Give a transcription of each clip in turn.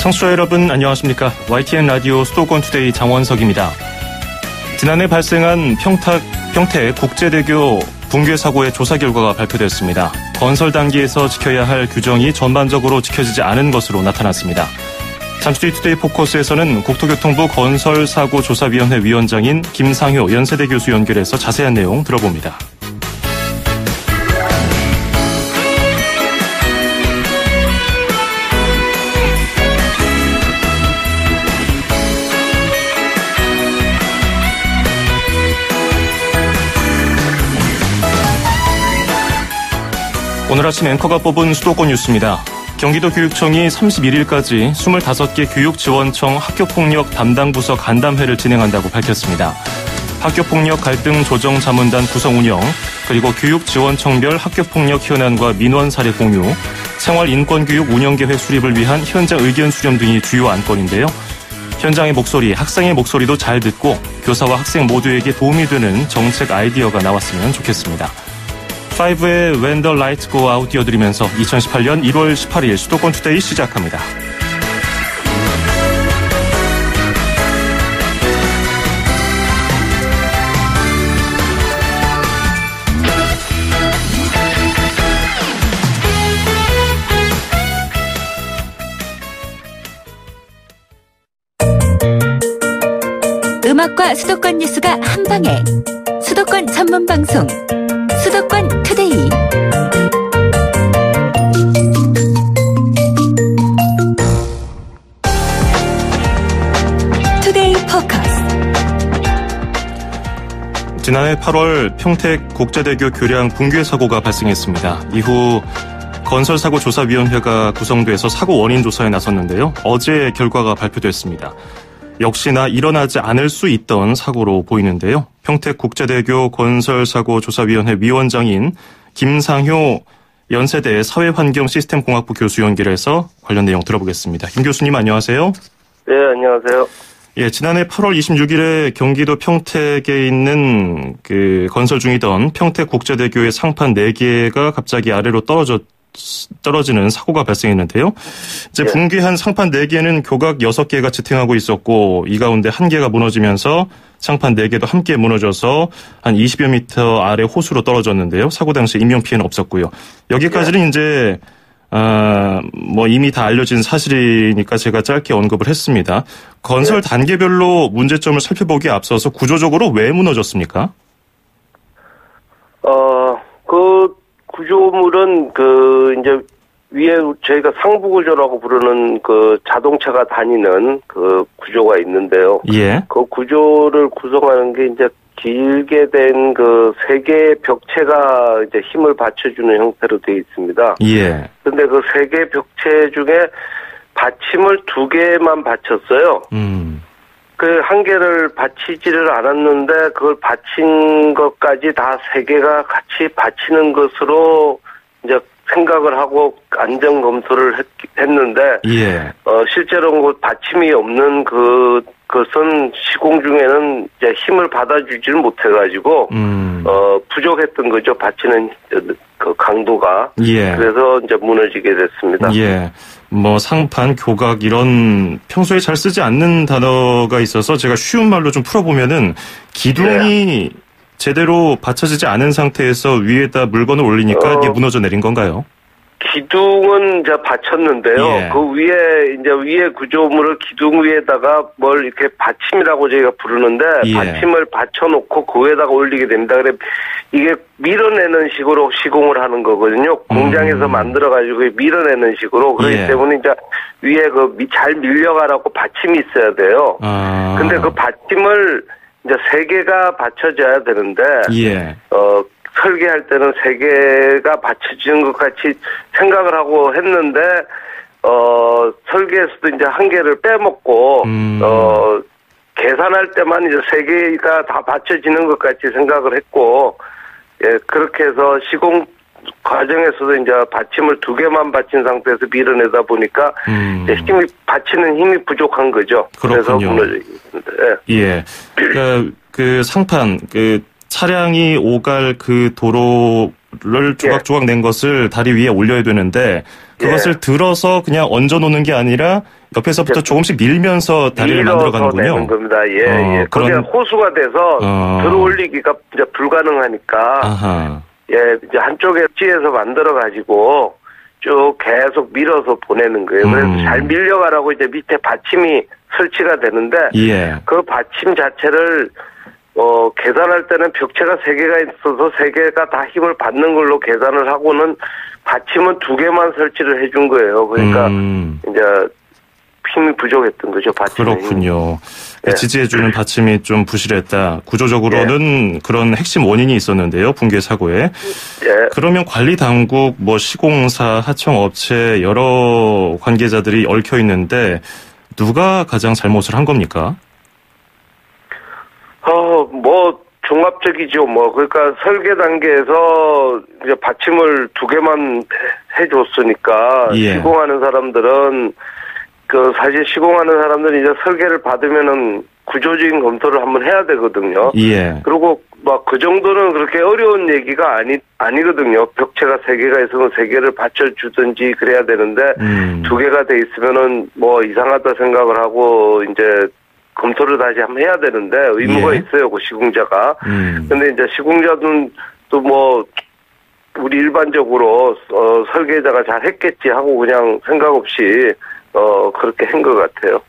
청취자 여러분 안녕하십니까. YTN 라디오 수도권 투데이 장원석입니다. 지난해 발생한 평택 국제대교 붕괴 사고의 조사 결과가 발표됐습니다. 건설 단계에서 지켜야 할 규정이 전반적으로 지켜지지 않은 것으로 나타났습니다. 잠시 뒤 투데이 포커스에서는 국토교통부 건설사고조사위원회 위원장인 김상효 연세대 교수 연결해서 자세한 내용 들어봅니다. 오늘 아침 앵커가 뽑은 수도권 뉴스입니다. 경기도 교육청이 31일까지 25개 교육지원청 학교폭력 담당 부서 간담회를 진행한다고 밝혔습니다. 학교폭력 갈등 조정 자문단 구성 운영, 그리고 교육지원청별 학교폭력 현안과 민원 사례 공유, 생활인권교육 운영계획 수립을 위한 현장 의견 수렴 등이 주요 안건인데요. 현장의 목소리, 학생의 목소리도 잘 듣고 교사와 학생 모두에게 도움이 되는 정책 아이디어가 나왔으면 좋겠습니다. 5의 When the Lights Go Out 띄워드리면서 2018년 1월 18일 수도권 투데이 시작합니다. 음악과 수도권 뉴스가 한방에 수도권 전문 방송 수도권 투데이. 투데이 포커스. 지난해 8월 평택 국제대교 교량 붕괴 사고가 발생했습니다. 이후 건설사고조사위원회가 구성돼서 사고 원인 조사에 나섰는데요. 어제 결과가 발표됐습니다. 역시나 일어나지 않을 수 있던 사고로 보이는데요. 평택국제대교 건설사고조사위원회 위원장인 김상효 연세대 사회환경시스템공학부 교수 연결해서 관련 내용 들어보겠습니다. 김 교수님 안녕하세요. 네, 안녕하세요. 예, 지난해 8월 26일에 경기도 평택에 있는 건설 중이던 평택국제대교의 상판 4개가 갑자기 아래로 떨어지는 사고가 발생했는데요. 이제 붕괴한 상판 4개는 교각 6개가 지탱하고 있었고 이 가운데 1개가 무너지면서 상판 4개도 함께 무너져서 한 20여 미터 아래 호수로 떨어졌는데요. 사고 당시 인명피해는 없었고요. 여기까지는 이제 이미 다 알려진 사실이니까 제가 짧게 언급을 했습니다. 건설 단계별로 문제점을 살펴보기에 앞서서 구조적으로 왜 무너졌습니까? 구조물은 이제 위에 저희가 상부 구조라고 부르는 자동차가 다니는 구조가 있는데요. 예. 그 구조를 구성하는 게 이제 길게 된 3개의 벽체가 이제 힘을 받쳐주는 형태로 되어 있습니다. 예. 근데 3개 벽체 중에 받침을 2개만 받쳤어요. 한 개를 받치지를 않았는데 그걸 받친 것까지 다 3개가 같이 받치는 것으로 이제 생각을 하고 안전 검토를 했는데 실제로 받침이 없는 그것은 시공 중에는 이제 힘을 받아주지를 못해가지고 부족했던 거죠. 받치는 강도가. 그래서 이제 무너지게 됐습니다. 예. 상판, 교각 이런 평소에 잘 쓰지 않는 단어가 있어서 제가 쉬운 말로 좀 풀어보면은 기둥이 제대로 받쳐지지 않은 상태에서 위에다 물건을 올리니까 이게 무너져 내린 건가요? 기둥은 이제 받쳤는데요. 그 위에 구조물을 기둥 위에다가 뭘 이렇게 받침이라고 저희가 부르는데 받침을 받쳐놓고 그 위에다가 올리게 됩니다. 그래 이게 밀어내는 식으로 시공을 하는 거거든요. 공장에서 만들어가지고 밀어내는 식으로. 그렇기 때문에 이제 위에 잘 밀려가라고 받침이 있어야 돼요. 근데 그 받침을 이제 3개가 받쳐져야 되는데 설계할 때는 3개가 받쳐지는 것 같이 생각을 하고 했는데, 설계에서도 이제 1개를 빼먹고, 계산할 때만 이제 3개가 다 받쳐지는 것 같이 생각을 했고, 그렇게 해서 시공 과정에서도 이제 받침을 2개만 받친 상태에서 밀어내다 보니까, 이제 받치는 힘이 부족한 거죠. 그렇군요. 그래서 무너졌습니다. 그러니까 상판, 차량이 오갈 그 도로 조각조각 낸 것을 다리 위에 올려야 되는데 그것을 들어서 그냥 얹어놓는 게 아니라 옆에서부터 조금씩 밀면서 다리를 만들어가는군요. 내는 겁니다. 예. 그게 호수가 돼서 들어올리기가 이제 불가능하니까 아하. 이제 한쪽에 찌에서 만들어가지고 쭉 계속 밀어서 보내는 거예요. 그래서 잘 밀려가라고 이제 밑에 받침이 설치가 되는데 그 받침 자체를 계산할 때는 벽체가 3개가 있어서 3개가 다 힘을 받는 걸로 계산을 하고는 받침은 2개만 설치를 해준 거예요. 그러니까 이제 힘이 부족했던 거죠. 받침이. 그렇군요. 지지해주는 받침이 좀 부실했다. 구조적으로는 그런 핵심 원인이 있었는데요. 붕괴 사고에. 그러면 관리 당국, 시공사, 하청업체 여러 관계자들이 얽혀 있는데 누가 가장 잘못을 한 겁니까? 종합적이죠. 그러니까 설계 단계에서 이제 받침을 2개만 해줬으니까 시공하는 사람들은 사실 시공하는 사람들은 이제 설계를 받으면은 구조적인 검토를 한번 해야 되거든요. 그리고 그 정도는 그렇게 어려운 얘기가 아니거든요. 벽체가 3개가 있으면 3개를 받쳐주든지 그래야 되는데 2개가 돼 있으면은 이상하다 생각을 하고 이제 검토를 다시 한번 해야 되는데 의무가 있어요. 그 시공자가. 근데 이제 시공자는 또 우리 일반적으로 설계자가 잘 했겠지 하고 그냥 생각 없이 그렇게 한 것 같아요.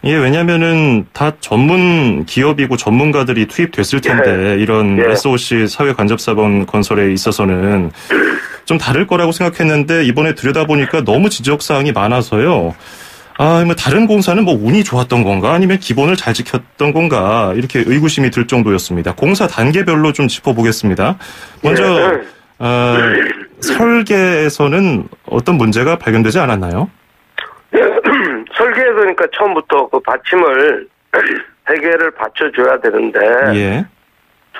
왜냐면은 다 전문 기업이고 전문가들이 투입됐을 텐데 이런 SOC 사회간접사범 건설에 있어서는 좀 다를 거라고 생각했는데 이번에 들여다보니까 너무 지적사항이 많아서요. 다른 공사는 운이 좋았던 건가 아니면 기본을 잘 지켰던 건가 이렇게 의구심이 들 정도였습니다. 공사 단계별로 좀 짚어보겠습니다. 먼저 설계에서는 어떤 문제가 발견되지 않았나요? 설계에서 그러니까 처음부터 그 받침을 3개를 받쳐줘야 되는데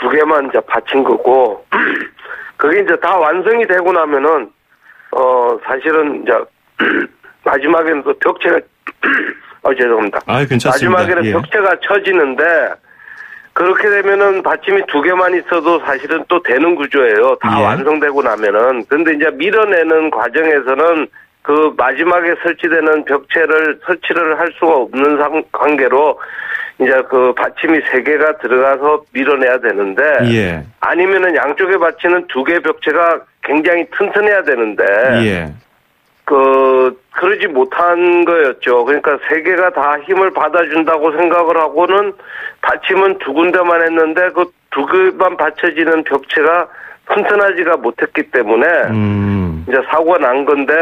2개만 이제 받친 거고 그게 이제 다 완성이 되고 나면은 사실은 이제 마지막에는 또 벽체가 죄송합니다. 괜찮습니다. 마지막에는 벽체가 쳐지는데 그렇게 되면은 받침이 2개만 있어도 사실은 또 되는 구조예요. 다 완성되고 나면은. 근데 이제 밀어내는 과정에서는 그 마지막에 설치되는 벽체를 설치를 할 수가 없는 관계로 이제 그 받침이 3개가 들어가서 밀어내야 되는데 아니면은 양쪽에 받치는 2개 벽체가 굉장히 튼튼해야 되는데 그러지 못한 거였죠. 그러니까 3개가 다 힘을 받아준다고 생각을 하고는 받침은 2군데만 했는데 그 2개만 받쳐지는 벽체가 튼튼하지가 못했기 때문에 이제 사고가 난 건데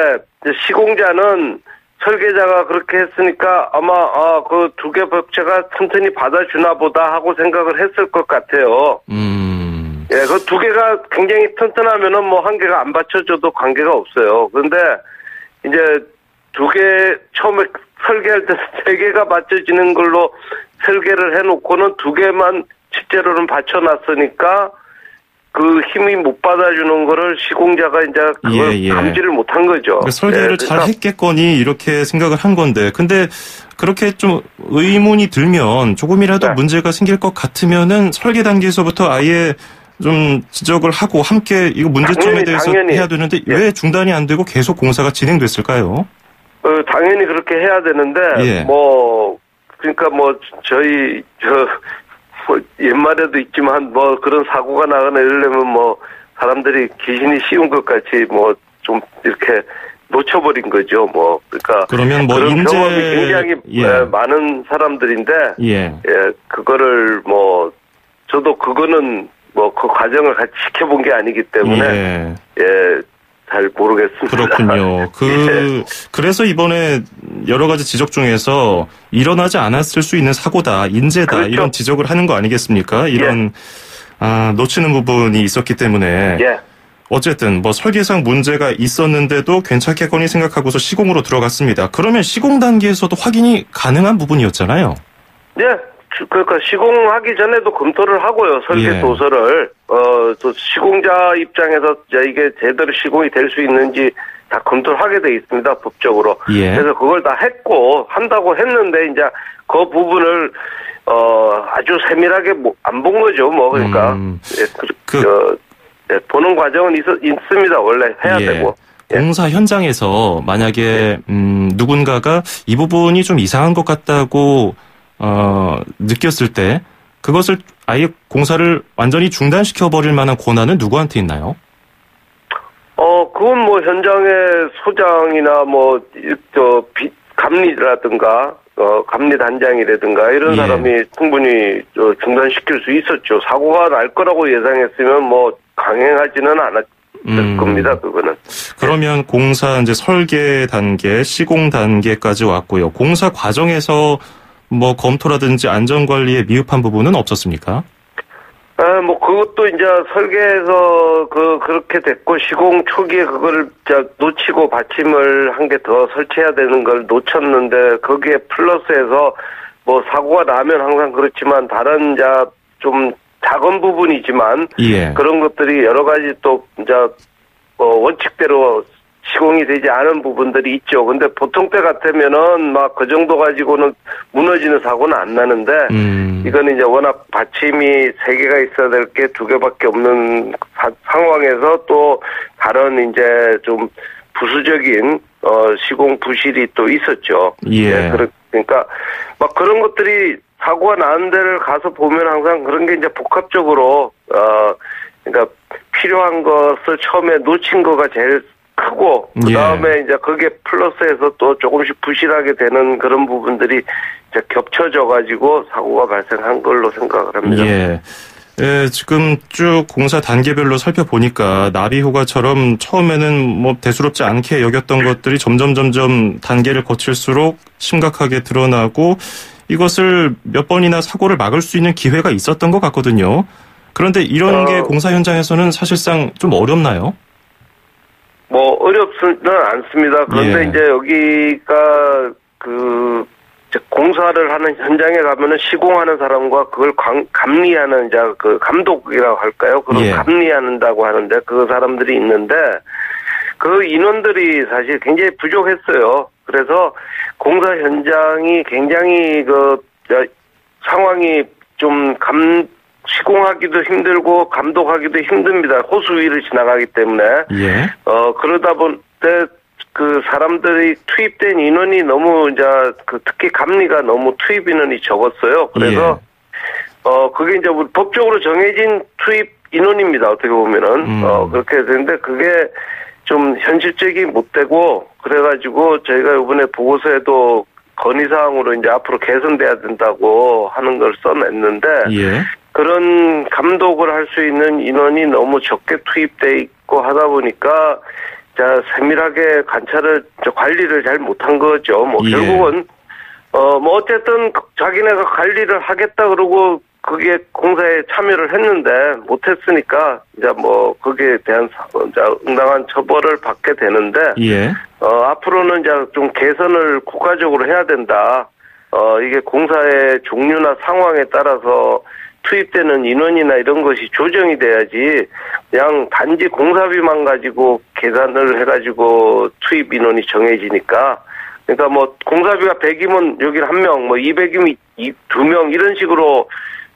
이제 시공자는 설계자가 그렇게 했으니까 아마 그 2개 벽체가 튼튼히 받아주나 보다 하고 생각을 했을 것 같아요. 그 2개가 굉장히 튼튼하면은 1개가 안 받쳐줘도 관계가 없어요. 그런데 이제 2개 처음에 설계할 때 3개가 받쳐지는 걸로 설계를 해놓고는 2개만 실제로는 받쳐놨으니까 그 힘이 못 받아주는 거를 시공자가 이제 그걸 감지를 못한 거죠. 그러니까 설계를 잘 했겠거니 이렇게 생각을 한 건데, 근데 그렇게 좀 의문이 들면 조금이라도 문제가 생길 것 같으면은 설계 단계에서부터 아예 좀 지적을 하고 함께 이거 문제점에 대해서 해야 되는데 왜 중단이 안 되고 계속 공사가 진행됐을까요? 당연히 그렇게 해야 되는데 그러니까 저희 옛말에도 있지만 그런 사고가 나거나 이러려면 사람들이 귀신이 씌운 것 같이 좀 이렇게 놓쳐버린 거죠. 그러니까 그러면 그런 경험이 굉장히 많은 사람들인데 그거를 저도 그거는 그 과정을 같이 지켜본 게 아니기 때문에 잘 모르겠습니다. 그렇군요. 그래서 이번에 여러 가지 지적 중에서 일어나지 않았을 수 있는 사고다, 인재다, 이런 지적을 하는 거 아니겠습니까? 이런 놓치는 부분이 있었기 때문에 어쨌든 설계상 문제가 있었는데도 괜찮겠거니 생각하고서 시공으로 들어갔습니다. 그러면 시공 단계에서도 확인이 가능한 부분이었잖아요. 그러니까 시공하기 전에도 검토를 하고요. 설계 도서를 또 시공자 입장에서 이게 제대로 시공이 될 수 있는지 다 검토를 하게 돼 있습니다. 법적으로. 그래서 그걸 다 한다고 했는데 이제 그 부분을 아주 세밀하게 안 본 거죠. 그러니까 예, 보는 과정은 있습니다. 원래 해야 되고. 공사 현장에서 만약에 누군가가 이 부분이 좀 이상한 것 같다고 느꼈을 때 그것을 아예 공사를 완전히 중단시켜버릴 만한 권한은 누구한테 있나요? 그건 뭐 현장의 소장이나 감리라든가 감리단장이라든가 이런 사람이 충분히 중단시킬 수 있었죠. 사고가 날 거라고 예상했으면 뭐 강행하지는 않았을 겁니다. 그거는. 그러면 공사 이제 설계 단계, 시공 단계까지 왔고요. 공사 과정에서 뭐 검토라든지 안전관리에 미흡한 부분은 없었습니까? 그것도 이제 설계에서 그렇게 됐고, 시공 초기에 그거를 놓치고 받침을 한 개 더 설치해야 되는 걸 놓쳤는데, 거기에 플러스해서 뭐 사고가 나면 항상 그렇지만, 다른 좀 작은 부분이지만, 그런 것들이 여러 가지 또 원칙대로 시공이 되지 않은 부분들이 있죠. 근데 보통 때 같으면은 막 그 정도 가지고는 무너지는 사고는 안 나는데, 이거는 이제 워낙 받침이 3개가 있어야 될 게 2개밖에 없는 상황에서 또 다른 이제 좀 부수적인 시공 부실이 또 있었죠. 그러니까 막 그런 것들이 사고가 나는 데를 가서 보면 항상 그런 게 이제 복합적으로 그러니까 필요한 것을 처음에 놓친 거가 제일 크고 그 다음에 이제 거기에 플러스해서 또 조금씩 부실하게 되는 그런 부분들이 이제 겹쳐져 가지고 사고가 발생한 걸로 생각을 합니다. 지금 쭉 공사 단계별로 살펴보니까 나비 효과처럼 처음에는 뭐 대수롭지 않게 여겼던 것들이 점점 단계를 거칠수록 심각하게 드러나고 이것을 몇 번이나 사고를 막을 수 있는 기회가 있었던 것 같거든요. 그런데 이런 게 공사 현장에서는 사실상 좀 어렵나요? 어렵지는 않습니다. 그런데 이제 여기가 공사를 하는 현장에 가면은 시공하는 사람과 그걸 감리하는 감독이라고 할까요? 그걸 감리한다고 하는데 그 사람들이 있는데 그 인원들이 사실 굉장히 부족했어요. 그래서 공사 현장이 굉장히 상황이 좀 시공하기도 힘들고 감독하기도 힘듭니다. 호수 위를 지나가기 때문에. 그러다 보니 그 사람들이 투입된 인원이 너무 특히 감리가 너무 투입 인원이 적었어요. 그래서 그게 이제 법적으로 정해진 투입 인원입니다. 어떻게 보면은 그렇게 되는데 그게 좀 현실적이 못 되고 그래가지고 저희가 이번에 보고서에도 건의사항으로 이제 앞으로 개선돼야 된다고 하는 걸 써냈는데 그런 감독을 할 수 있는 인원이 너무 적게 투입돼 있고 하다 보니까 세밀하게 관리를 잘 못한 거죠. 결국은 어쨌든 자기네가 관리를 하겠다 그러고 그게 공사에 참여를 했는데 못했으니까 거기에 대한 응당한 처벌을 받게 되는데 앞으로는 좀 개선을 국가적으로 해야 된다. 이게 공사의 종류나 상황에 따라서 투입되는 인원이나 이런 것이 조정이 돼야지 그냥 단지 공사비만 가지고 계산을 해가지고 투입 인원이 정해지니까 그러니까 공사비가 100이면 여기 1명 200이면 2명 이런 식으로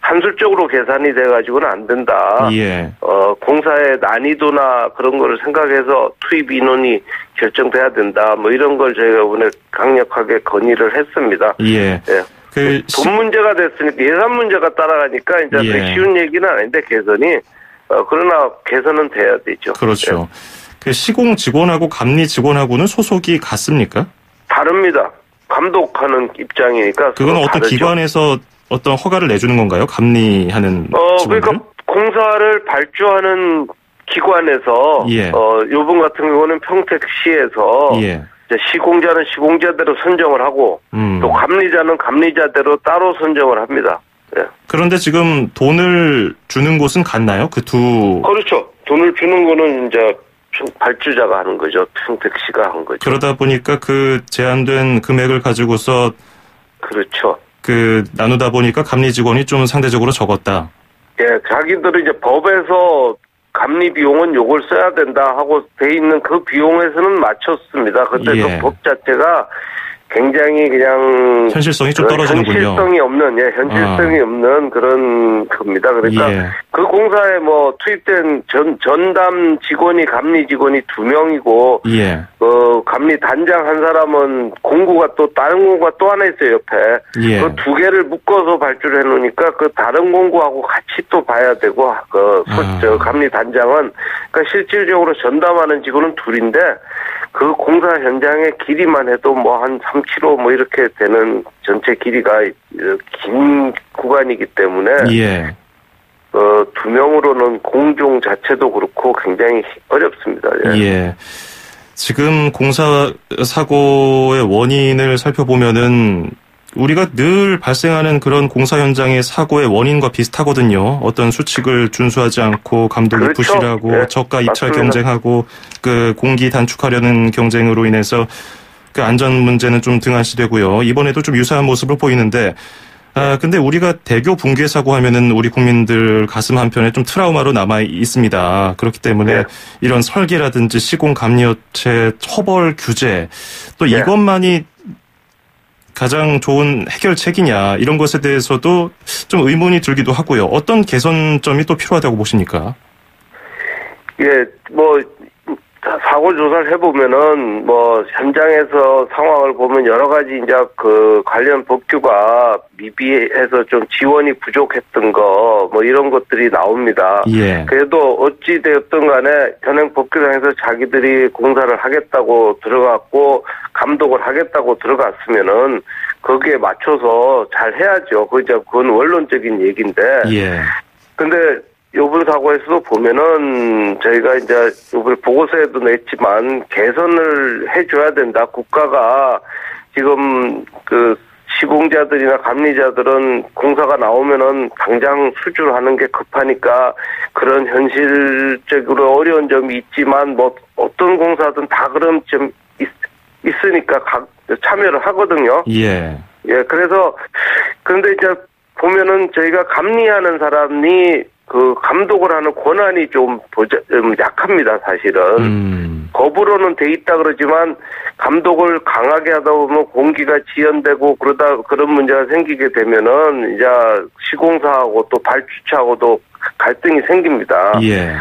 산술적으로 계산이 돼가지고는 안 된다. 공사의 난이도나 그런 거를 생각해서 투입 인원이 결정돼야 된다. 이런 걸 저희가 이번에 강력하게 건의를 했습니다. 돈 문제가 됐으니까 예산 문제가 따라가니까 이제 쉬운 얘기는 아닌데 개선이 그러나 개선은 돼야 되죠. 그렇죠. 그 시공 직원하고 감리 직원하고는 소속이 같습니까? 다릅니다. 감독하는 입장이니까. 그건 어떤 다르죠. 기관에서 어떤 허가를 내주는 건가요? 감리하는 직원들? 그러니까 공사를 발주하는 기관에서 요번 같은 경우는 평택시에서 시공자는 시공자대로 선정을 하고 또 감리자는 감리자대로 따로 선정을 합니다. 그런데 지금 돈을 주는 곳은 같나요? 그렇죠. 돈을 주는 거는 이제 발주자가 하는 거죠. 평택시가 한 거죠. 그러다 보니까 그 제한된 금액을 가지고서 그렇죠. 나누다 보니까 감리 직원이 좀 상대적으로 적었다. 자기들이 이제 법에서 감리 비용은 요걸 써야 된다 하고 돼 있는 그 비용에서는 맞췄습니다. 그때 그 법 자체가 굉장히 그냥 현실성이 좀 떨어지는군요. 현실성이 없는 그런 겁니다. 그러니까 그 공사에 뭐 투입된 전담 직원이 감리 직원이 2명이고 감리 단장 한 사람은 공구가 또 다른 공구가 또 하나 있어요 옆에. 그 2개를 묶어서 발주를 해놓으니까 그 다른 공구하고 같이 또 봐야 되고 감리 단장은 그러니까 실질적으로 전담하는 직원은 2인데. 그 공사 현장의 길이만 해도 뭐 한 3km 뭐 이렇게 되는 전체 길이가 긴 구간이기 때문에 2명으로는 공종 자체도 그렇고 굉장히 어렵습니다. 지금 공사 사고의 원인을 살펴보면은 우리가 늘 발생하는 그런 공사 현장의 사고의 원인과 비슷하거든요. 어떤 수칙을 준수하지 않고 감독이 부실하고 저가 입찰 경쟁하고 그 공기 단축하려는 경쟁으로 인해서 그 안전 문제는 좀 등한시되고요. 이번에도 좀 유사한 모습을 보이는데 근데 우리가 대교 붕괴 사고 하면은 우리 국민들 가슴 한편에 좀 트라우마로 남아 있습니다. 그렇기 때문에 이런 설계라든지 시공 감리업체 처벌 규제 또 이것만이 가장 좋은 해결책이냐 이런 것에 대해서도 좀 의문이 들기도 하고요. 어떤 개선점이 또 필요하다고 보십니까? 사고 조사를 해보면은 현장에서 상황을 보면 여러 가지 이제 그 관련 법규가 미비해서 좀 지원이 부족했던 거 이런 것들이 나옵니다. 그래도 어찌 되었든 간에 현행 법규상에서 자기들이 공사를 하겠다고 들어갔고 감독을 하겠다고 들어갔으면은 거기에 맞춰서 잘 해야죠. 그건 원론적인 얘기인데. 근데 요번 사고에서도 보면은 저희가 이제 요번 보고서에도 냈지만 개선을 해줘야 된다. 국가가 지금 그 시공자들이나 감리자들은 공사가 나오면은 당장 수주하는 게 급하니까 그런 현실적으로 어려운 점이 있지만 어떤 공사든 다 그런 점 있으니까 참여를 하거든요. 그래서 그런데 이제 보면은 저희가 감리하는 사람이 그 감독을 하는 권한이 좀 약합니다, 사실은. 법으로는 돼 있다 그러지만 감독을 강하게 하다 보면 공기가 지연되고 그런 문제가 생기게 되면은 이제 시공사하고 또 발주처하고도 갈등이 생깁니다.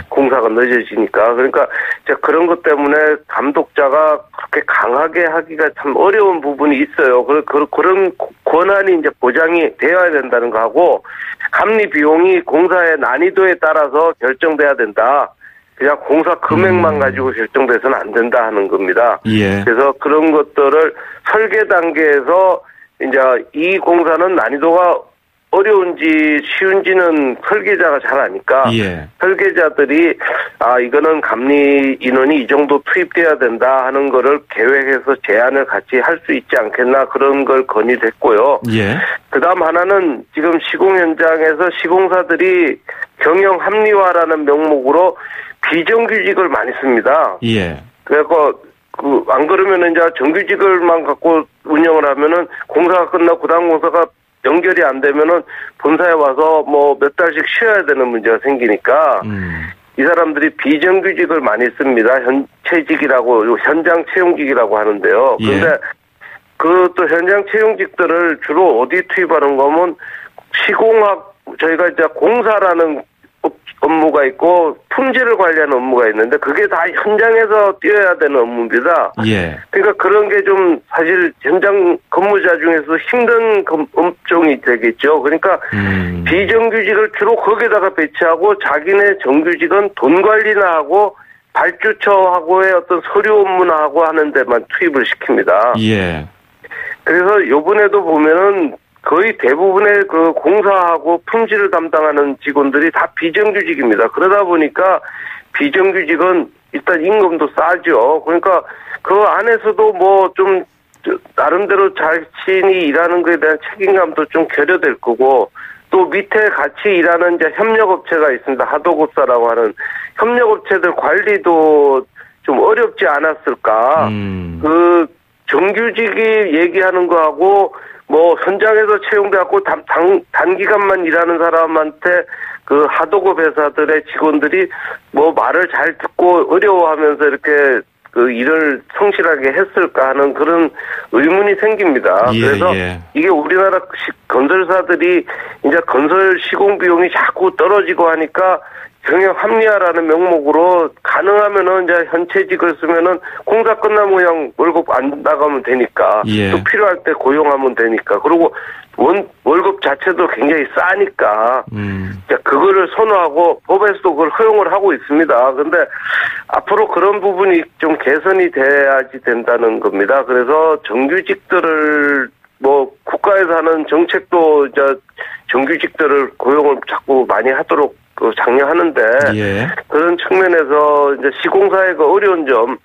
공사가 늦어지니까. 그러니까 이제 그런 것 때문에 감독자가 그렇게 강하게 하기가 참 어려운 부분이 있어요. 그런 권한이 이제 보장이 되어야 된다는 거하고 감리 비용이 공사의 난이도에 따라서 결정돼야 된다. 그냥 공사 금액만 가지고 결정돼서는 안 된다 하는 겁니다. 그래서 그런 것들을 설계 단계에서 이제 이 공사는 난이도가 어려운지 쉬운지는 설계자가 잘 아니까 설계자들이 이거는 감리 인원이 이 정도 투입돼야 된다 하는 거를 계획해서 제안을 같이 할 수 있지 않겠나 그런 걸 건의됐고요. 그다음 하나는 지금 시공 현장에서 시공사들이 경영 합리화라는 명목으로 비정규직을 많이 씁니다. 그래서 안 그러면은 이제 정규직을만 갖고 운영을 하면은 공사가 끝나고 그다음 공사가 연결이 안 되면은 본사에 와서 몇 달씩 쉬어야 되는 문제가 생기니까 이 사람들이 비정규직을 많이 씁니다. 현채직이라고 현장 채용직이라고 하는데요. 그런데 그 또 현장 채용직들을 주로 어디 투입하는 거면 시공학 저희가 이제 공사라는 업무가 있고 품질을 관리하는 업무가 있는데 그게 다 현장에서 뛰어야 되는 업무입니다. 그러니까 그런 게 좀 사실 현장 근무자 중에서 힘든 업종이 되겠죠. 그러니까 비정규직을 주로 거기다가 배치하고 자기네 정규직은 돈 관리나 하고 발주처하고의 어떤 서류 업무나 하고 하는 데만 투입을 시킵니다. 그래서 요번에도 보면은 거의 대부분의 그 공사하고 품질을 담당하는 직원들이 다 비정규직입니다. 그러다 보니까 비정규직은 일단 임금도 싸죠. 그러니까 그 안에서도 좀 나름대로 자신이 일하는 것에 대한 책임감도 좀 결여될 거고 또 밑에 같이 일하는 이제 협력업체가 있습니다. 하도급사라고 하는 협력업체들 관리도 좀 어렵지 않았을까. 그 정규직이 얘기하는 거하고 현장에서 채용돼갖고 단기간만 일하는 사람한테 그 하도급 회사들의 직원들이 말을 잘 듣고 어려워하면서 이렇게 그 일을 성실하게 했을까 하는 그런 의문이 생깁니다. 예, 그래서 예. 이게 우리나라 건설사들이 이제 건설 시공 비용이 자꾸 떨어지고 하니까 경영 합리화라는 명목으로 가능하면은 이제 현채직을 쓰면은 공사 끝나면 그냥 월급 안 나가면 되니까 예. 또 필요할 때 고용하면 되니까 그리고 월급 자체도 굉장히 싸니까 그거를 선호하고 법에서도 그걸 허용을 하고 있습니다. 근데 앞으로 그런 부분이 좀 개선이 돼야지 된다는 겁니다. 그래서 정규직들을 뭐 국가에서 하는 정책도 이제 정규직들을 고용을 자꾸 많이 하도록 장려하는데 예. 그런 측면에서 이제 시공사의 그 어려운 점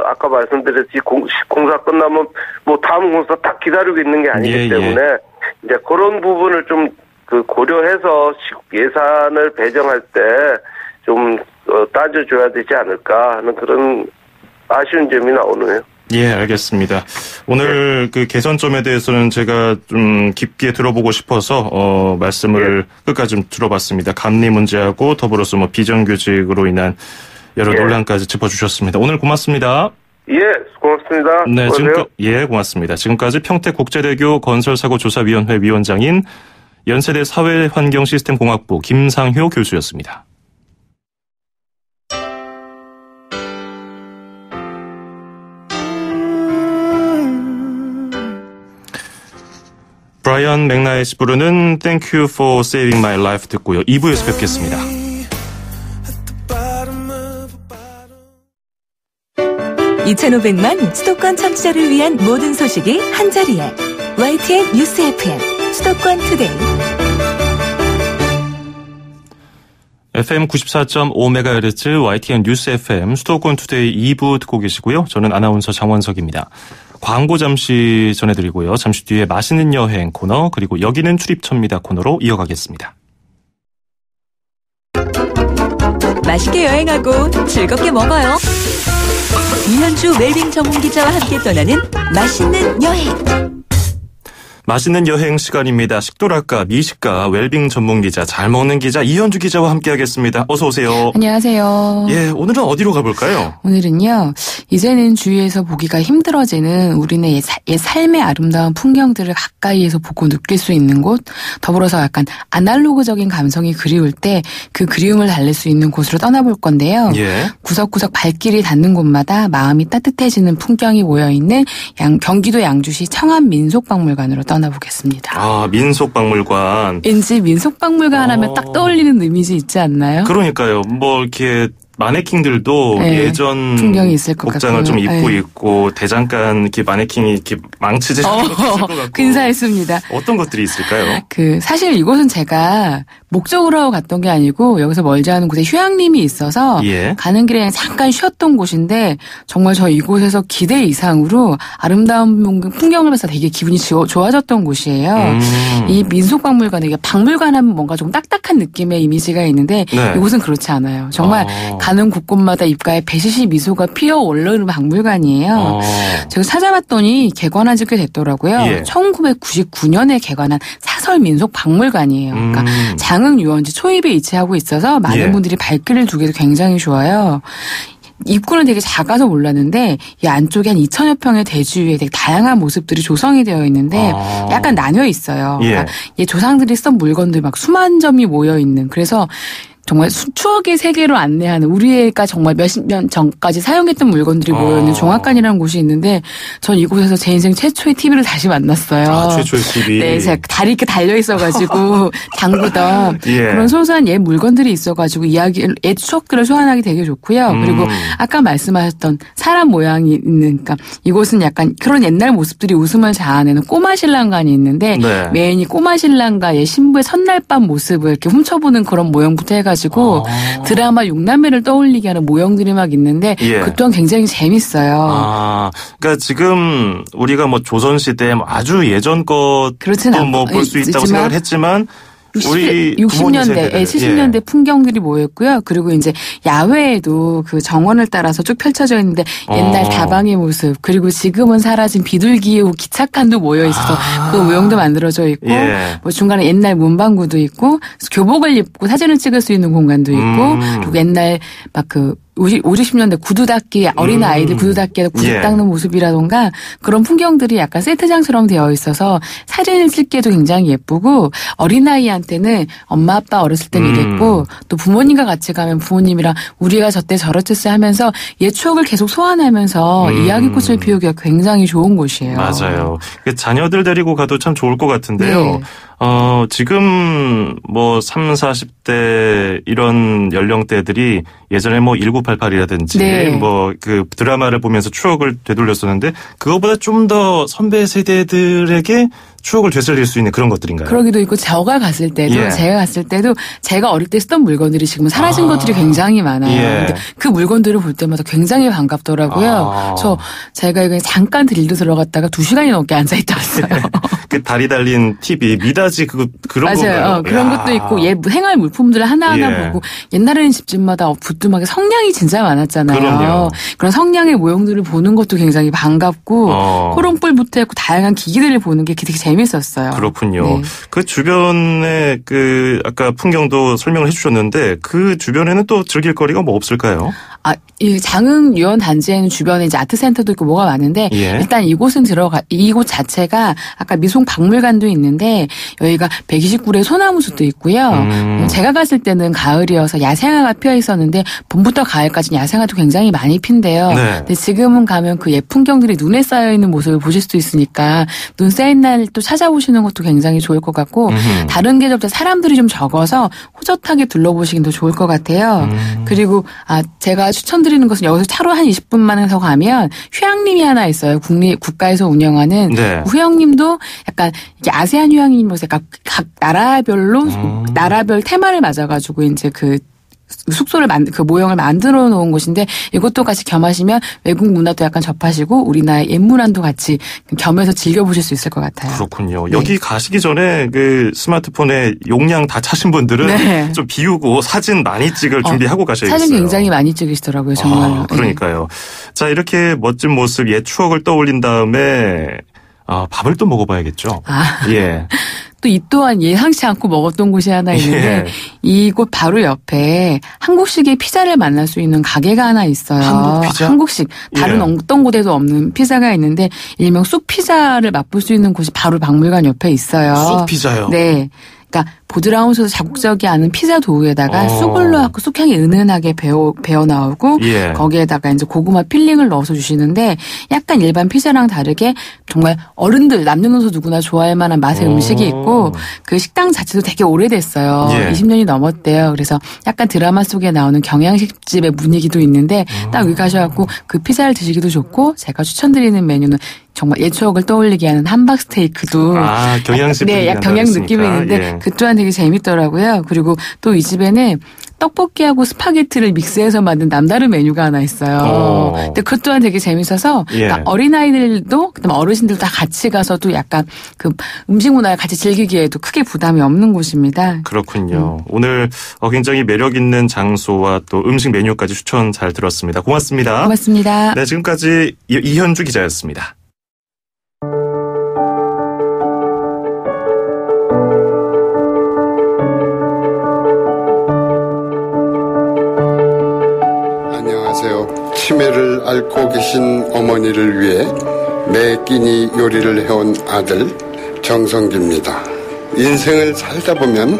아까 말씀드렸지 공사 끝나면 뭐 다음 공사 딱 기다리고 있는 게 아니기 때문에 이제 그런 부분을 좀 고려해서 예산을 배정할 때 좀 따져줘야 되지 않을까 하는 그런 아쉬운 점이 나오네요. 예, 알겠습니다. 오늘 그 개선점에 대해서는 제가 좀 깊게 들어보고 싶어서 말씀을 끝까지 좀 들어봤습니다. 감리 문제하고 더불어서 뭐 비정규직으로 인한 여러 논란까지 짚어주셨습니다. 오늘 고맙습니다. 예, 고맙습니다. 네, 고맙습니다. 지금까지 평택국제대교 건설사고조사위원회 위원장인 연세대 사회환경시스템공학부 김상효 교수였습니다. 브라이언 맥나잇이 부르는 Thank You for Saving My Life 듣고요. 2부에서 뵙겠습니다. (2500만) 수도권 청취자를 위한 모든 소식이 한자리에 YTN 뉴스 FM 수도권 투데이 FM 94.5MHz YTN 뉴스 FM 수도권 투데이 2부 듣고 계시고요. 저는 아나운서 장원석입니다. 광고 잠시 전해드리고요. 잠시 뒤에 맛있는 여행 코너 그리고 여기는 출입처입니다 코너로 이어가겠습니다. 맛있게 여행하고 즐겁게 먹어요. 이현주 웰빙 전문기자와 함께 떠나는 맛있는 여행. 맛있는 여행 시간입니다. 식도락가, 미식가, 웰빙 전문기자, 잘 먹는 기자 이현주 기자와 함께하겠습니다. 어서 오세요. 안녕하세요. 예, 오늘은 어디로 가볼까요? 오늘은요. 이제는 주위에서 보기가 힘들어지는 우리네 옛 삶의 아름다운 풍경들을 가까이에서 보고 느낄 수 있는 곳, 더불어서 약간 아날로그적인 감성이 그리울 때 그 그리움을 달랠 수 있는 곳으로 떠나볼 건데요. 예. 구석구석 발길이 닿는 곳마다 마음이 따뜻해지는 풍경이 모여있는 경기도 양주시 청암민속박물관으로 떠나보겠습니다. 아, 민속박물관. 왠지 민속박물관 하면 딱 떠올리는 이미지 있지 않나요? 그러니까요. 뭐 이렇게 마네킹들도 예전 풍경이 있을 것 복장을 같고요. 좀 입고 있고 대장간 이렇게 마네킹이 이렇게 망치질 있을 것 같고 근사했습니다. 어떤 것들이 있을까요? 사실 이곳은 제가 목적으로 하고 갔던 게 아니고 여기서 멀지 않은 곳에 휴양림이 있어서 가는 길에 잠깐 쉬었던 곳인데 정말 저 이곳에서 기대 이상으로 아름다운 풍경을 봐서 되게 기분이 좋아졌던 곳이에요. 이 민속박물관에 이게 박물관 하면 뭔가 좀 딱딱한 느낌의 이미지가 있는데 이곳은 그렇지 않아요. 정말 가는 곳곳마다 입가에 배시시 미소가 피어오르는 박물관이에요. 제가 찾아봤더니 개관한 지 꽤 됐더라고요. 1999년에 개관한 사설 민속 박물관이에요. 그러니까 장흥 유원지 초입에 위치하고 있어서 많은 분들이 발길을 두기도 굉장히 좋아요. 입구는 되게 작아서 몰랐는데 이 안쪽에 한 2,000여 평의 대지 위에 되게 다양한 모습들이 조성이 되어 있는데 약간 나뉘어 있어요. 그러니까 이 조상들이 쓴 물건들 막 수만 점이 모여 있는 그래서 정말 추억의 세계로 안내하는 우리가 정말 몇십 년 전까지 사용했던 물건들이 모여있는 종합관이라는 곳이 있는데 전 이곳에서 제 인생 최초의 TV를 다시 만났어요. 아, 최초의 TV. 네, 제가 다리 이렇게 달려있어가지고 당구던 그런 소소한 옛 물건들이 있어가지고 옛 추억들을 소환하기 되게 좋고요. 그리고 아까 말씀하셨던 사람 모양이 있는 그러니까 이곳은 약간 그런 옛날 모습들이 웃음을 자아내는 꼬마 신랑관이 있는데 메인이 꼬마 신랑과 옛 신부의 첫날밤 모습을 이렇게 훔쳐보는 그런 모형부터 해가지고 드라마 육남매를 떠올리게 하는 모형들이 막 있는데 그 또한 굉장히 재밌어요. 그러니까 지금 우리가 뭐 조선시대 아주 예전 것도 뭐 볼 수 있다고 생각을 했지만 우리 60년대, 70년대 풍경들이 모였고요. 그리고 이제 야외에도 그 정원을 따라서 쭉 펼쳐져 있는데 옛날 다방의 모습 그리고 지금은 사라진 비둘기호 기차칸도 모여 있어서 그 모형도 만들어져 있고 뭐 중간에 옛날 문방구도 있고 교복을 입고 사진을 찍을 수 있는 공간도 있고 그리고 옛날 막 그 50, 60년대 구두 닦기, 어린 아이들 구두 닦기에서 구두 닦는 모습이라던가 그런 풍경들이 약간 세트장처럼 되어 있어서 사진을 찍기에도 굉장히 예쁘고 어린아이한테는 엄마 아빠 어렸을 때는 이랬고 또 부모님과 같이 가면 부모님이랑 우리가 저때 저랬었어 하면서 옛 추억을 계속 소환하면서 이야기꽃을 피우기가 굉장히 좋은 곳이에요. 맞아요. 자녀들 데리고 가도 참 좋을 것 같은데요. 네. 지금 뭐 30, 40대 이런 연령대들이 예전에 뭐 1988이라든지 네. 뭐 그 드라마를 보면서 추억을 되돌렸었는데 그거보다 좀 더 선배 세대들에게 추억을 되살릴 수 있는 그런 것들인가요? 그러기도 있고 제가 갔을 때도 제가 갔을 때도 제가 어릴 때 쓰던 물건들이 지금 사라진 것들이 굉장히 많아요. 근데 그 물건들을 볼 때마다 굉장히 반갑더라고요. 그래서 제가 이거 잠깐 딜도 들어갔다가 2시간이 넘게 앉아있다 왔어요. 그 다리 달린 TV, 미닫이 그런 맞아요. 건가요? 그런 것도 있고 행할 물품들을 하나하나 보고 옛날에는 집집마다 부뚜막에 성냥이 진짜 많았잖아요. 그럼요. 그런 성냥의 모형들을 보는 것도 굉장히 반갑고 호롱불부터 해고 다양한 기기들을 보는 게 되게 재밌었어요. 그렇군요. 네. 그 주변에 아까 풍경도 설명을 해주셨는데 그 주변에는 또 즐길 거리가 뭐 없을까요? 이 장흥 유원 단지에는 주변에 이제 아트센터도 있고 뭐가 많은데 일단 이곳 자체가 아까 미송 박물관도 있는데 여기가 129래 소나무 숲도 있고요. 제가 갔을 때는 가을이어서 야생화가 피어 있었는데 봄부터 가을까지 야생화도 굉장히 많이 핀대요. 네. 근데 지금은 가면 그 예쁜 풍경들이 눈에 쌓여 있는 모습을 보실 수도 있으니까 눈 쌓인 날 또 찾아보시는 것도 굉장히 좋을 것 같고 다른 계절보다 사람들이 좀 적어서 호젓하게 둘러보시긴 더 좋을 것 같아요. 그리고 제가 추천드리는 것은 여기서 차로 한 20분만 해서 가면 휴양림이 하나 있어요. 국가에서 운영하는 휴양림도 약간 이게 아세안 휴양림으로서 각 나라별로 나라별 테마를 맞아가지고 이제 숙소를 그 모형을 만들어 놓은 곳인데 이것도 같이 겸하시면 외국 문화도 약간 접하시고 우리나라의 옛 문화도 같이 겸해서 즐겨보실 수 있을 것 같아요. 그렇군요. 네. 여기 가시기 전에 그 스마트폰에 용량 다 차신 분들은 좀 비우고 사진 많이 찍을 준비하고 가셔야겠어요. 사진 굉장히 많이 찍으시더라고요. 정말로. 그러니까요. 자, 이렇게 멋진 모습, 옛 추억을 떠올린 다음에 밥을 또 먹어봐야겠죠. 또 이 또한 예상치 않고 먹었던 곳이 하나 있는데 이곳 바로 옆에 한국식의 피자를 만날 수 있는 가게가 하나 있어요. 한국 피자? 한국식. 다른 어떤 곳에도 없는 피자가 있는데 일명 쑥피자를 맛볼 수 있는 곳이 바로 박물관 옆에 있어요. 쑥피자요? 네. 그러니까 보드라운에서 자국적이 않은 피자 도우에다가 쑥을 넣고 쑥향이 은은하게 배어 나오고 거기에다가 이제 고구마 필링을 넣어서 주시는데 약간 일반 피자랑 다르게 정말 어른들 남녀노소 누구나 좋아할 만한 맛의 음식이 있고 그 식당 자체도 되게 오래됐어요. 20년이 넘었대요. 그래서 약간 드라마 속에 나오는 경양식집의 분위기도 있는데 딱 여기 가셔갖고 그 피자를 드시기도 좋고 제가 추천드리는 메뉴는 정말 옛 추억을 떠올리게 하는 함박 스테이크도 경양식 약 경양 느낌이 있는데 그 또한 되게 재밌더라고요. 그리고 또 이 집에는 떡볶이하고 스파게티를 믹스해서 만든 남다른 메뉴가 하나 있어요. 근데 그것 또한 되게 재밌어서 그러니까 어린아이들도 그다음에 어르신들도 다 같이 가서도 약간 그 음식 문화를 같이 즐기기에도 크게 부담이 없는 곳입니다. 그렇군요. 오늘 굉장히 매력 있는 장소와 또 음식 메뉴까지 추천 잘 들었습니다. 고맙습니다. 고맙습니다. 네, 지금까지 이현주 기자였습니다. 치매를 앓고 계신 어머니를 위해 매 끼니 요리를 해온 아들 정성기입니다. 인생을 살다 보면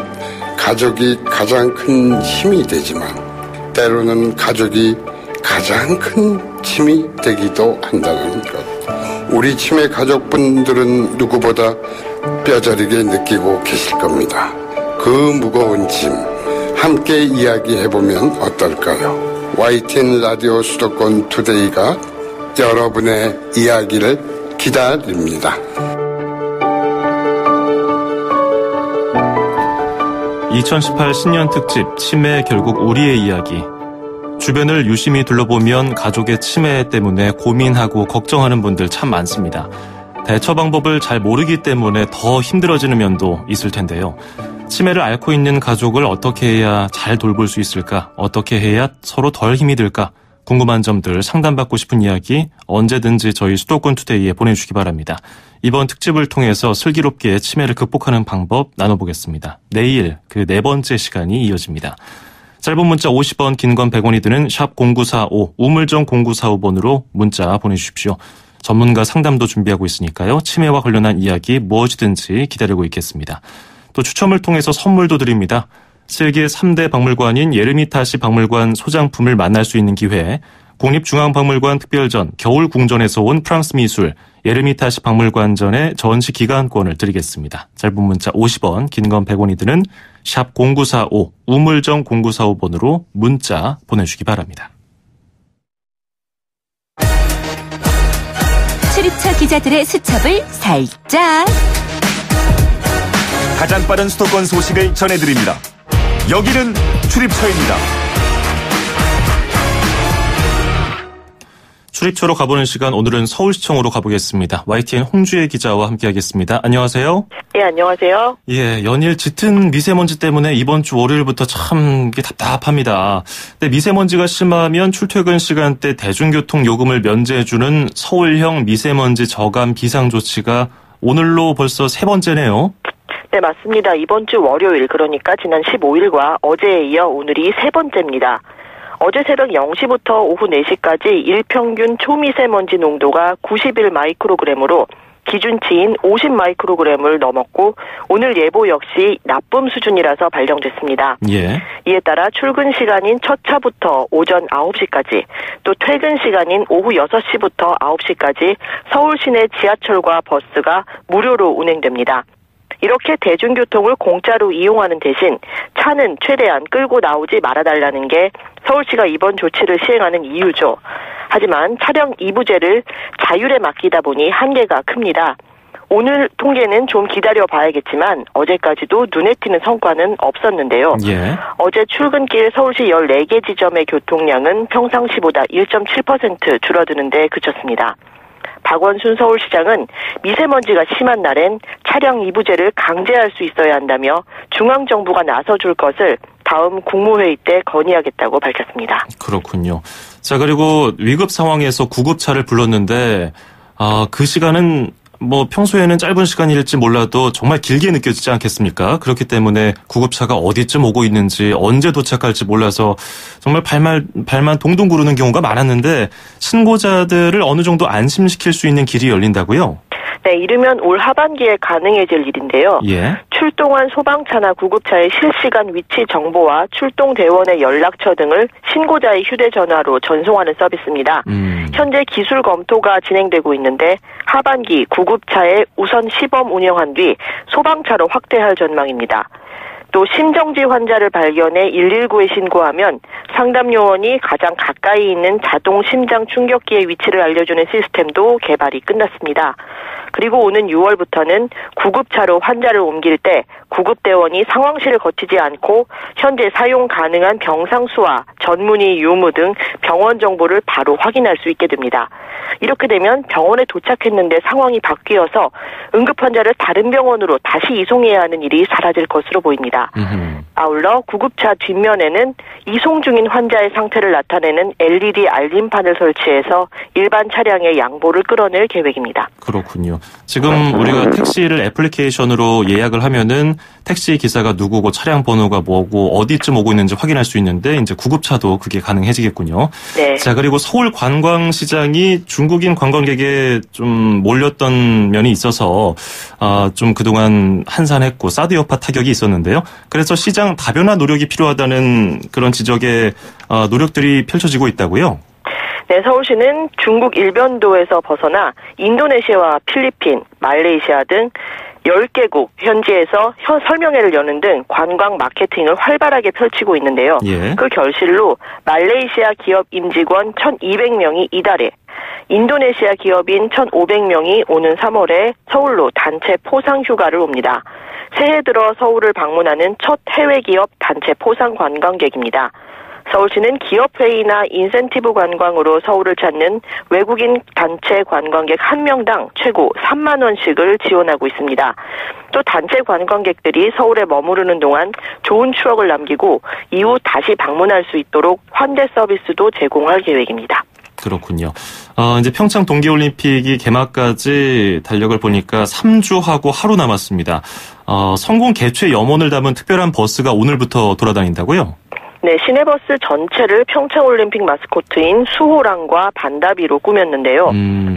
가족이 가장 큰 힘이 되지만 때로는 가족이 가장 큰 힘이 되기도 한다는 것. 우리 치매 가족분들은 누구보다 뼈저리게 느끼고 계실 겁니다. 그 무거운 짐 함께 이야기해보면 어떨까요? YTN 라디오 수도권 투데이가 여러분의 이야기를 기다립니다. 2018 신년 특집 치매 결국 우리의 이야기. 주변을 유심히 둘러보면 가족의 치매 때문에 고민하고 걱정하는 분들 참 많습니다. 대처 방법을 잘 모르기 때문에 더 힘들어지는 면도 있을 텐데요. 치매를 앓고 있는 가족을 어떻게 해야 잘 돌볼 수 있을까? 어떻게 해야 서로 덜 힘이 들까? 궁금한 점들, 상담받고 싶은 이야기 언제든지 저희 수도권 투데이에 보내주시기 바랍니다. 이번 특집을 통해서 슬기롭게 치매를 극복하는 방법 나눠보겠습니다. 내일 그 4번째 시간이 이어집니다. 짧은 문자 50원, 긴 건 100원이 드는 샵 0945, 우물정 0945번으로 문자 보내주십시오. 전문가 상담도 준비하고 있으니까요. 치매와 관련한 이야기 무엇이든지 기다리고 있겠습니다. 또 추첨을 통해서 선물도 드립니다. 세계 3대 박물관인 예르미타시 박물관 소장품을 만날 수 있는 기회, 국립중앙박물관 특별전 겨울궁전에서 온 프랑스 미술 예르미타시 박물관전의 전시 기간권을 드리겠습니다. 짧은 문자 50원, 긴 건 100원이 드는 샵 0945, 우물정 0945번으로 문자 보내주시기 바랍니다. 출입처 기자들의 수첩을 살짝. 가장 빠른 수도권 소식을 전해드립니다. 여기는 출입처입니다. 출입처로 가보는 시간, 오늘은 서울시청으로 가보겠습니다. YTN 홍주혜 기자와 함께하겠습니다. 안녕하세요. 네, 안녕하세요. 예, 연일 짙은 미세먼지 때문에 이번 주 월요일부터 참 답답합니다. 근데 미세먼지가 심하면 출퇴근 시간대 대중교통 요금을 면제해주는 서울형 미세먼지 저감 비상조치가 오늘로 벌써 세 번째네요. 네, 맞습니다. 이번 주 월요일, 그러니까 지난 15일과 어제에 이어 오늘이 세 번째입니다. 어제 새벽 0시부터 오후 4시까지 일평균 초미세먼지 농도가 91 마이크로그램으로 기준치인 50 마이크로그램을 넘었고, 오늘 예보 역시 나쁨 수준이라서 발령됐습니다. 예. 이에 따라 출근 시간인 첫 차부터 오전 9시까지, 또 퇴근 시간인 오후 6시부터 9시까지 서울 시내 지하철과 버스가 무료로 운행됩니다. 이렇게 대중교통을 공짜로 이용하는 대신 차는 최대한 끌고 나오지 말아달라는 게 서울시가 이번 조치를 시행하는 이유죠. 하지만 차량 이부제를 자율에 맡기다 보니 한계가 큽니다. 오늘 통계는 좀 기다려봐야겠지만 어제까지도 눈에 띄는 성과는 없었는데요. 예. 어제 출근길 서울시 14개 지점의 교통량은 평상시보다 1.7% 줄어드는 데 그쳤습니다. 박원순 서울시장은 미세먼지가 심한 날엔 차량 이부제를 강제할 수 있어야 한다며 중앙정부가 나서줄 것을 다음 국무회의 때 건의하겠다고 밝혔습니다. 그렇군요. 자, 그리고 위급 상황에서 구급차를 불렀는데 그 시간은 평소에는 짧은 시간일지 몰라도 정말 길게 느껴지지 않겠습니까? 그렇기 때문에 구급차가 어디쯤 오고 있는지, 언제 도착할지 몰라서 정말 발만 동동 구르는 경우가 많았는데, 신고자들을 어느 정도 안심시킬 수 있는 길이 열린다고요? 네, 이르면 올 하반기에 가능해질 일인데요. 예. 출동한 소방차나 구급차의 실시간 위치 정보와 출동 대원의 연락처 등을 신고자의 휴대전화로 전송하는 서비스입니다. 현재 기술 검토가 진행되고 있는데 하반기 구급차의 우선 시범 운영한 뒤 소방차로 확대할 전망입니다. 또 심정지 환자를 발견해 119에 신고하면 상담 요원이 가장 가까이 있는 자동 심장 충격기의 위치를 알려주는 시스템도 개발이 끝났습니다. 그리고 오는 6월부터는 구급차로 환자를 옮길 때 구급대원이 상황실을 거치지 않고 현재 사용 가능한 병상수와 전문의 유무 등 병원 정보를 바로 확인할 수 있게 됩니다. 이렇게 되면 병원에 도착했는데 상황이 바뀌어서 응급 환자를 다른 병원으로 다시 이송해야 하는 일이 사라질 것으로 보입니다. 아울러 구급차 뒷면에는 이송 중인 환자의 상태를 나타내는 LED 알림판을 설치해서 일반 차량의 양보를 끌어낼 계획입니다. 그렇군요. 지금 우리가 택시를 애플리케이션으로 예약을 하면은 택시 기사가 누구고 차량 번호가 뭐고 어디쯤 오고 있는지 확인할 수 있는데 이제 구급차도 그게 가능해지겠군요. 네. 자, 그리고 서울 관광시장이 중국인 관광객에 좀 몰렸던 면이 있어서 좀 그동안 한산했고 사드 여파 타격이 있었는데요. 그래서 시장 다변화 노력이 필요하다는 그런 지적에 노력들이 펼쳐지고 있다고요? 네, 서울시는 중국 일변도에서 벗어나 인도네시아와 필리핀, 말레이시아 등 10개국 현지에서 설명회를 여는 등 관광 마케팅을 활발하게 펼치고 있는데요. 예. 그 결실로 말레이시아 기업 임직원 1,200명이 이달에, 인도네시아 기업인 1,500명이 오는 3월에 서울로 단체 포상 휴가를 옵니다. 새해 들어 서울을 방문하는 첫 해외 기업 단체 포상 관광객입니다. 서울시는 기업회의나 인센티브 관광으로 서울을 찾는 외국인 단체 관광객 1명당 최고 3만 원씩을 지원하고 있습니다. 또 단체 관광객들이 서울에 머무르는 동안 좋은 추억을 남기고 이후 다시 방문할 수 있도록 환대 서비스도 제공할 계획입니다. 그렇군요. 이제 평창 동계올림픽이 개막까지 달력을 보니까 3주하고 하루 남았습니다. 성공 개최 염원을 담은 특별한 버스가 오늘부터 돌아다닌다고요? 네, 시내버스 전체를 평창올림픽 마스코트인 수호랑과 반다비로 꾸몄는데요.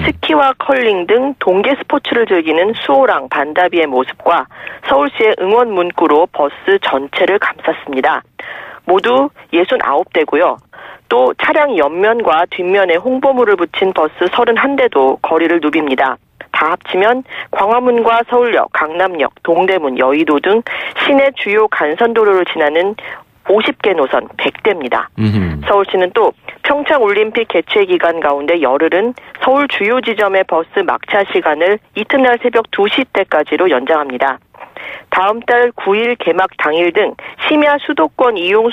스키와 컬링 등 동계 스포츠를 즐기는 수호랑, 반다비의 모습과 서울시의 응원 문구로 버스 전체를 감쌌습니다. 모두 69대고요. 또 차량 옆면과 뒷면에 홍보물을 붙인 버스 31대도 거리를 누빕니다. 다 합치면 광화문과 서울역, 강남역, 동대문, 여의도 등 시내 주요 간선도로를 지나는 50개 노선 100대입니다. 서울시는 또 평창올림픽 개최 기간 가운데 열흘은 서울 주요 지점의 버스 막차 시간을 이튿날 새벽 2시 때까지로 연장합니다. 다음 달 9일 개막 당일 등 심야 수도권 이동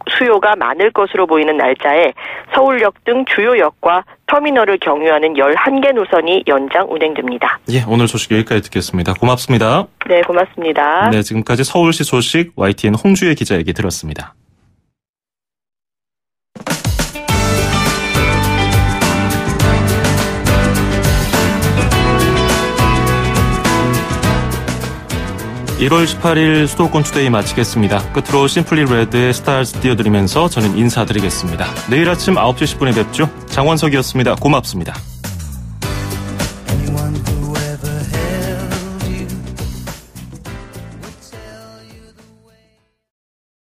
수요가 많을 것으로 보이는 날짜에 서울역 등 주요역과 터미널을 경유하는 11개 노선이 연장 운행됩니다. 예, 오늘 소식 여기까지 듣겠습니다. 고맙습니다. 네, 고맙습니다. 네, 지금까지 서울시 소식 YTN 홍주혜 기자 얘기 들었습니다. (1월 18일) 수도권 투데이 마치겠습니다. 끝으로 심플리 레드의 스타즈 띄워드리면서 저는 인사드리겠습니다. 내일 아침 9시 10분에 뵙죠. 장원석이었습니다. 고맙습니다.